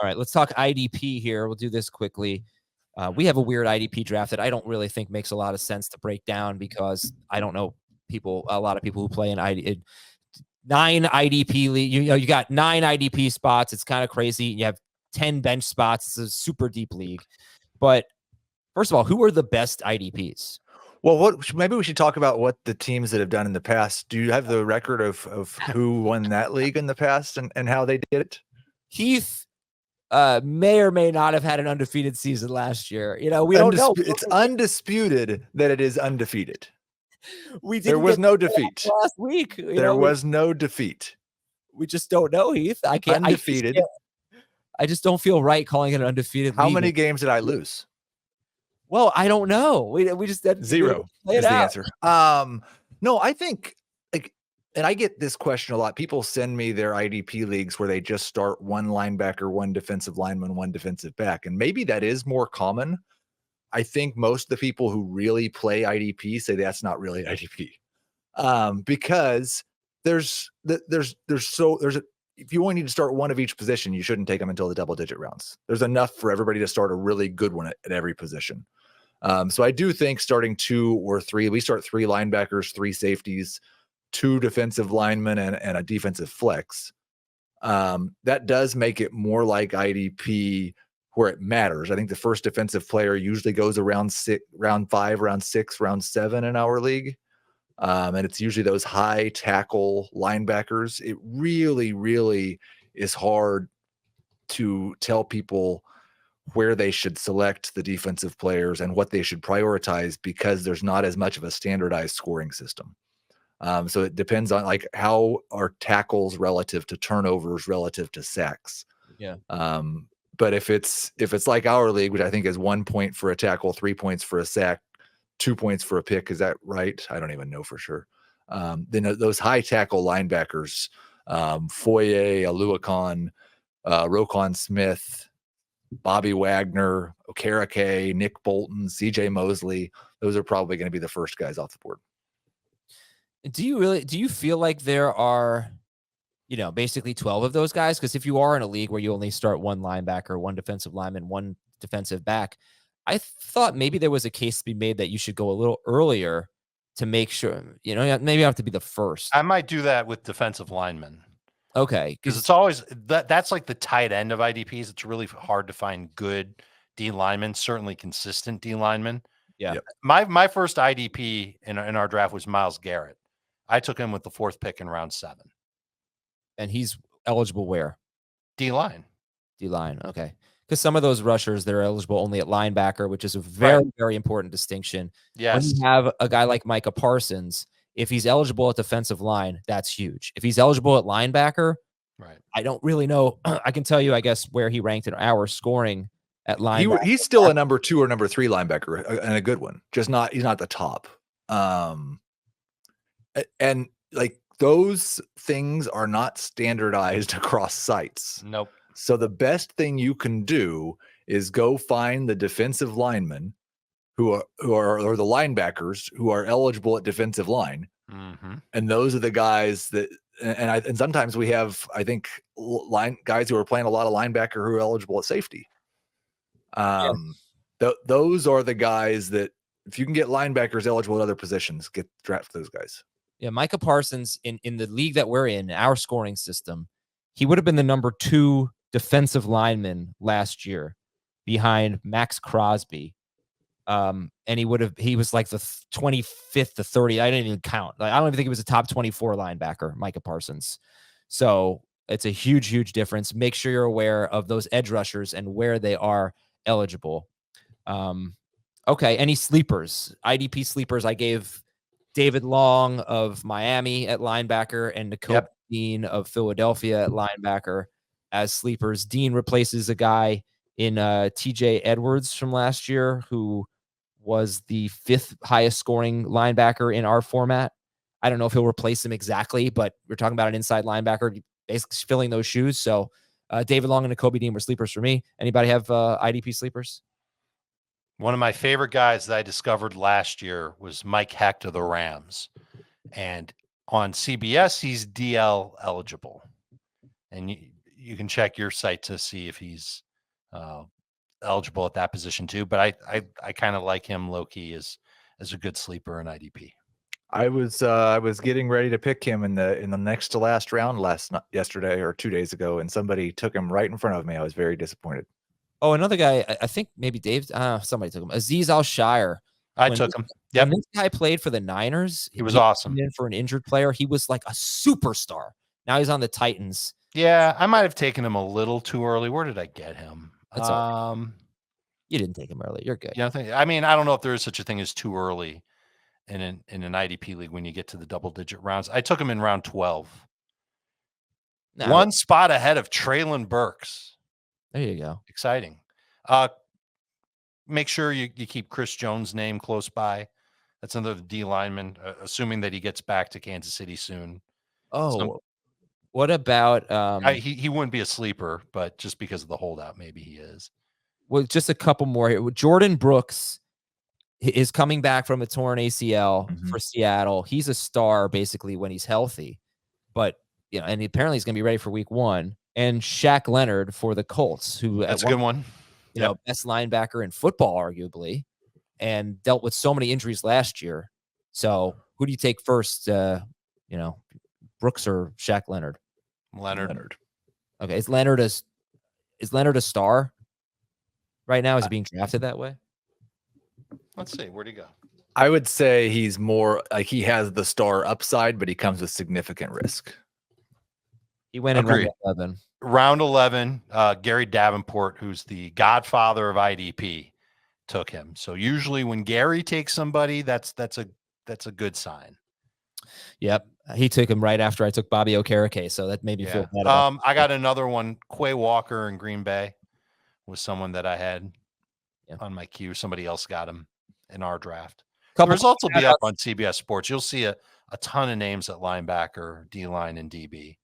All right, let's talk IDP here. We'll do this quickly. We have a weird IDP draft that I don't really think makes a lot of sense to break down because I don't know a lot of people who play in 9 IDP league. You got 9 IDP spots. It's kind of crazy. You have 10 bench spots. It's a super deep league. But first of all, who are the best IDPs? Well, maybe we should talk about what the teams that have done in the past. Do you have the record of who won that league in the past and how they did it? Heath may or may not have had an undefeated season last year. We don't know. It's undisputed that it is undefeated. There was no defeat last week. There was no defeat. We just don't know, Heath. I can't. Undefeated. I just don't feel right calling it an undefeated. How many games did I lose? Well, I don't know. We just 0 is the answer. No, I think and I get this question a lot. People send me their IDP leagues where they just start 1 linebacker, 1 defensive lineman, 1 defensive back. And maybe that is more common. I think most of the people who really play IDP say that's not really IDP. Because if you only need to start 1 of each position, you shouldn't take them until the double-digit rounds. There's enough for everybody to start a really good one at every position. So I do think starting 2 or 3, we start 3 linebackers, 3 safeties, 2 defensive linemen, and a defensive flex. That does make it more like IDP where it matters. I think the first defensive player usually goes around round 5, round 6, round 7 in our league. And it's usually those high tackle linebackers. It really, really is hard to tell people where they should select the defensive players and what they should prioritize because there's not as much of a standardized scoring system. So it depends on how are tackles relative to turnovers, relative to sacks. Yeah. But if it's like our league, which I think is 1 point for a tackle, 3 points for a sack, 2 points for a pick, is that right? I don't even know for sure. Then those high tackle linebackers, Foye, Aluakon, Roquan Smith, Bobby Wagner, Okereke, Nick Bolton, CJ Mosley, those are probably going to be the first guys off the board. Do you feel like there are, basically 12 of those guys? Because if you are in a league where you only start 1 linebacker, 1 defensive lineman, 1 defensive back, I thought maybe there was a case to be made that you should go a little earlier to make sure, maybe you have to be the first. I might do that with defensive linemen. Okay. Because it's always that's like the tight end of IDPs. It's really hard to find good D linemen, certainly consistent D linemen. Yeah. Yep. My first IDP in our draft was Myles Garrett. I took him with the 4th pick in round 7. And he's eligible where? D-line. D-line. Okay. Because some of those rushers, they're eligible only at linebacker, which is a very, very important distinction. Yes. When you have a guy like Micah Parsons, if he's eligible at defensive line, that's huge. If he's eligible at linebacker, right? I don't really know. I can tell you, I guess, where he ranked in our scoring at linebacker. He's still a number 2 or number 3 linebacker and a good one. He's not the top. And those things are not standardized across sites. Nope. So the best thing you can do is go find the defensive linemen or the linebackers who are eligible at defensive line. Mm-hmm. And those are the guys that, and sometimes we have, I think, guys who are playing a lot of linebacker who are eligible at safety. Those are the guys that, if you can get linebackers eligible at other positions, draft those guys. Yeah, Micah Parsons in the league that we're in, our scoring system, he would have been the number 2 defensive lineman last year behind Max Crosby. And he was like the 25th to 30. I didn't even count. I don't even think he was a top 24 linebacker, Micah Parsons. So it's a huge, huge difference. Make sure you're aware of those edge rushers and where they are eligible. Okay. Any sleepers? IDP sleepers. I gave David Long of Miami at linebacker and Nakobe Dean of Philadelphia at linebacker as sleepers. Dean replaces a guy in TJ Edwards from last year, who was the 5th highest scoring linebacker in our format. I don't know if he'll replace him exactly, but we're talking about an inside linebacker basically filling those shoes. So David Long and Nakobe Dean were sleepers for me. Anybody have IDP sleepers? One of my favorite guys that I discovered last year was Mike Hecht of the Rams. And on CBS, he's DL eligible. And you can check your site to see if he's eligible at that position too. But I kind of like him low key as a good sleeper in IDP. I was getting ready to pick him in the next to last round yesterday or 2 days ago, and somebody took him right in front of me. I was very disappointed. Oh, another guy, I think maybe Dave, somebody took him. Aziz Al-Shire. I took him. Yep. When this guy played for the Niners, he was awesome. In for an injured player, he was like a superstar. Now he's on the Titans. Yeah, I might have taken him a little too early. Where did I get him? That's all right. You didn't take him early. You're good. Yeah, I mean, I don't know if there is such a thing as too early in an IDP league when you get to the double-digit rounds. I took him in round 12. One spot ahead of Traylon Burks. There you go. Exciting. Make sure you keep Chris Jones' name close by. That's another D lineman, assuming that he gets back to Kansas City soon. Oh, what about he wouldn't be a sleeper, but just because of the holdout, maybe he is. Well, just a couple more here. Jordan Brooks is coming back from a torn ACL for Seattle. He's a star basically when he's healthy, but and apparently he's going to be ready for week 1. And Shaq Leonard for the Colts, who that's a good one. Best linebacker in football, arguably, and dealt with so many injuries last year. So who do you take first? Brooks or Shaq Leonard? Leonard. Okay, is Leonard a star right now? Is he being drafted that way? Let's see. Where'd he go? I would say he's more like he has the star upside, but he comes with significant risk. He went in round 11. Round 11, Gary Davenport, who's the godfather of IDP, took him. So usually when Gary takes somebody, that's a good sign. Yep. He took him right after I took Bobby Okereke, so that made me feel bad. I got another one. Quay Walker in Green Bay was someone that I had on my queue. Somebody else got him in our draft. The results will be up on CBS Sports. You'll see a ton of names at linebacker, D-line, and DB.